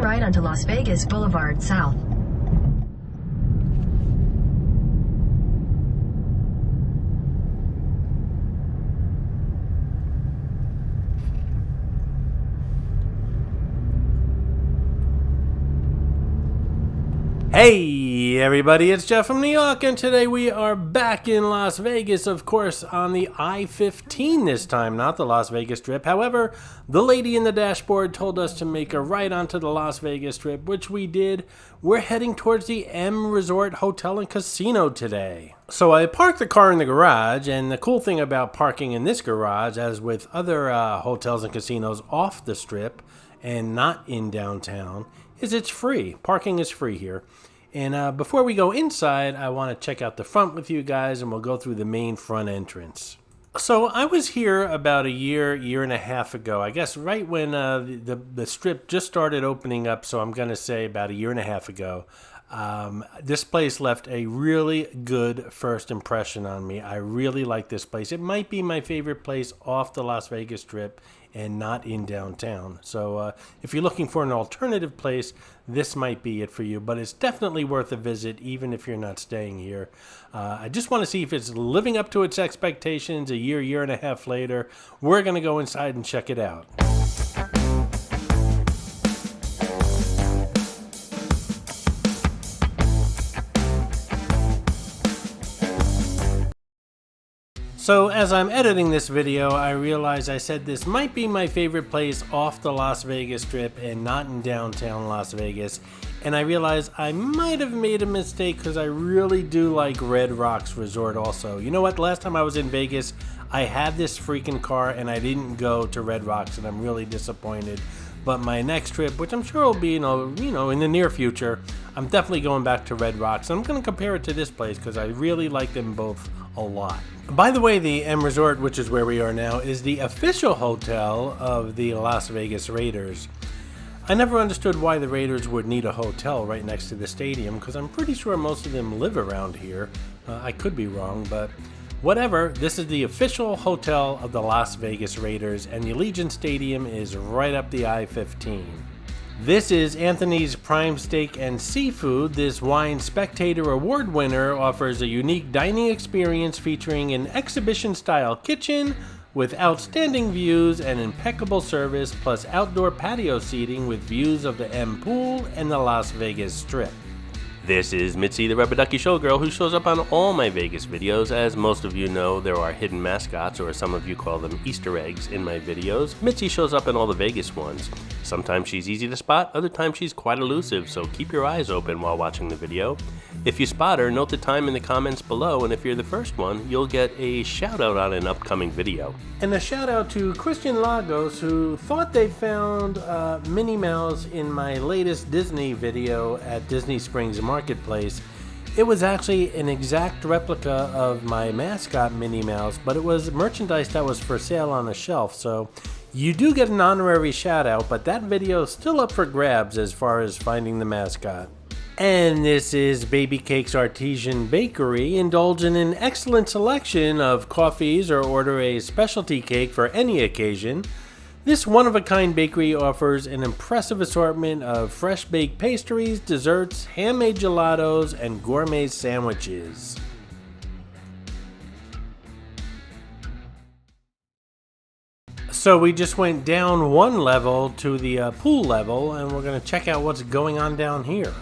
right onto Las Vegas Boulevard South. Hey everybody, it's Jeff from New York, and today we are back in Las Vegas, of course, on the I-15 this time, not the Las Vegas Strip. However, the lady in the dashboard told us to make a right onto the Las Vegas Strip, which we did. We're heading towards the M Resort Hotel and Casino today. So I parked the car in the garage, and the cool thing about parking in this garage, as with other hotels and casinos off the Strip and not in downtown, is it's free. Parking is free here. And before we go inside, I want to check out the front with you guys, and we'll go through the main front entrance. So I was here about a year and a half ago, I guess right when the Strip just started opening up, so I'm going to say about a year and a half ago. This place left a really good first impression on me. I really like this place. It might be my favorite place off the Las Vegas Strip and not in downtown. So if you're looking for an alternative place, this might be it for you. But it's definitely worth a visit, even if you're not staying here. I just want to see if it's living up to its expectations a year and a half later. We're going to go inside and check it out. So as I'm editing this video, I realize I said this might be my favorite place off the Las Vegas Strip and not in downtown Las Vegas. And I realize I might have made a mistake because I really do like Red Rocks Resort also. You know what? Last time I was in Vegas, I had this freaking car and I didn't go to Red Rocks, and I'm really disappointed. But my next trip, which I'm sure will be in the near future, I'm definitely going back to Red Rocks. I'm going to compare it to this place because I really like them both a lot. By the way, the M Resort, which is where we are now, is the official hotel of the Las Vegas Raiders. I never understood why the Raiders would need a hotel right next to the stadium, because I'm pretty sure most of them live around here. I could be wrong, but whatever. This is the official hotel of the Las Vegas Raiders, and the Allegiant Stadium is right up the I-15. This is Anthony's Prime Steak and Seafood. This Wine Spectator Award winner offers a unique dining experience featuring an exhibition-style kitchen with outstanding views and impeccable service, plus outdoor patio seating with views of the M Pool and the Las Vegas Strip. This is Mitzi, the Rubber Ducky Showgirl, who shows up on all my Vegas videos. As most of you know, there are hidden mascots, or some of you call them Easter eggs, in my videos. Mitzi shows up in all the Vegas ones. Sometimes she's easy to spot, other times she's quite elusive, so keep your eyes open while watching the video. If you spot her, note the time in the comments below, and if you're the first one, you'll get a shout out on an upcoming video. And a shout out to Christian Lagos, who thought they found Minnie Mouse in my latest Disney video at Disney Springs Marketplace. It was actually an exact replica of my mascot Minnie Mouse, but it was merchandise that was for sale on a shelf, so you do get an honorary shout out, but that video is still up for grabs as far as finding the mascot. And this is Baby Cakes Artesian Bakery. Indulge in an excellent selection of coffees or order a specialty cake for any occasion. This one-of-a-kind bakery offers an impressive assortment of fresh baked pastries, desserts, handmade gelatos, and gourmet sandwiches. So we just went down one level to the pool level, and we're going to check out what's going on down here.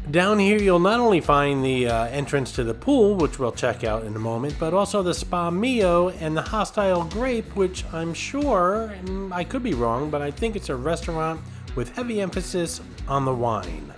Down here you'll not only find the entrance to the pool, which we'll check out in a moment, but also the Spa Mio and the Hostile Grape, which I'm sure, I could be wrong, but I think it's a restaurant with heavy emphasis on the wine.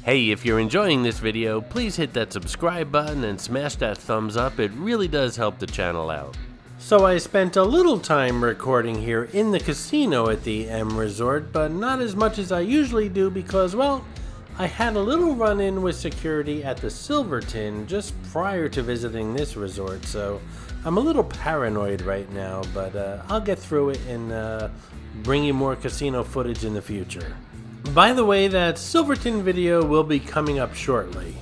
Hey, if you're enjoying this video, please hit that subscribe button and smash that thumbs up. It really does help the channel out. So I spent a little time recording here in the casino at the M Resort, but not as much as I usually do because, well, I had a little run-in with security at the Silverton just prior to visiting this resort, so I'm a little paranoid right now, but I'll get through it and bring you more casino footage in the future. By the way, that Silverton video will be coming up shortly.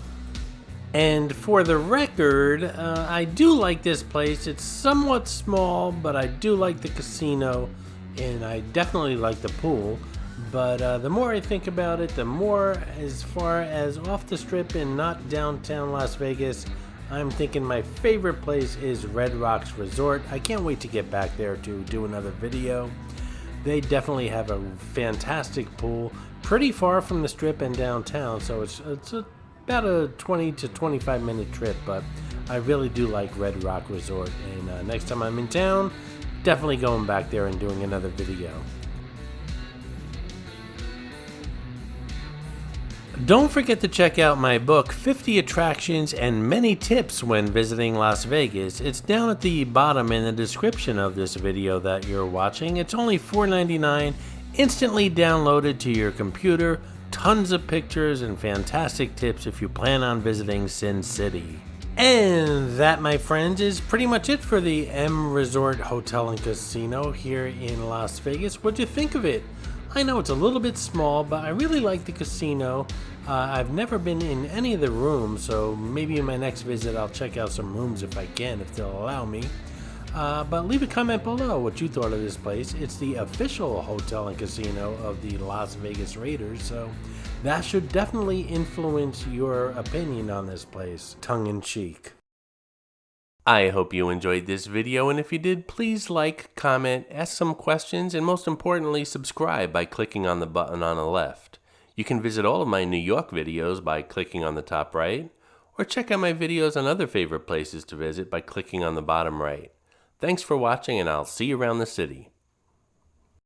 And for the record, I do like this place. It's somewhat small, but I do like the casino, and I definitely like the pool. But the more I think about it, the more as far as off the strip and not downtown Las Vegas, I'm thinking my favorite place is Red Rocks Resort. I can't wait to get back there to do another video. They definitely have a fantastic pool, pretty far from the strip and downtown, so it's about a 20 to 25 minute trip, but I really do like Red Rock Resort, and next time I'm in town, definitely going back there and doing another video. Don't forget to check out my book, 50 Attractions and Many Tips When Visiting Las Vegas. It's down at the bottom in the description of this video that you're watching. It's only $4.99, instantly downloaded to your computer. Tons of pictures and fantastic tips if you plan on visiting Sin City. And that, my friends, is pretty much it for the M Resort Hotel and Casino here in Las Vegas. What'd you think of it? I know it's a little bit small, but I really like the casino. I've never been in any of the rooms, so maybe in my next visit I'll check out some rooms if I can, if they'll allow me. But leave a comment below what you thought of this place. It's the official hotel and casino of the Las Vegas Raiders, so that should definitely influence your opinion on this place, tongue-in-cheek. I hope you enjoyed this video, and if you did, please like, comment, ask some questions, and most importantly, subscribe by clicking on the button on the left. You can visit all of my New York videos by clicking on the top right, or check out my videos on other favorite places to visit by clicking on the bottom right. Thanks for watching, and I'll see you around the city.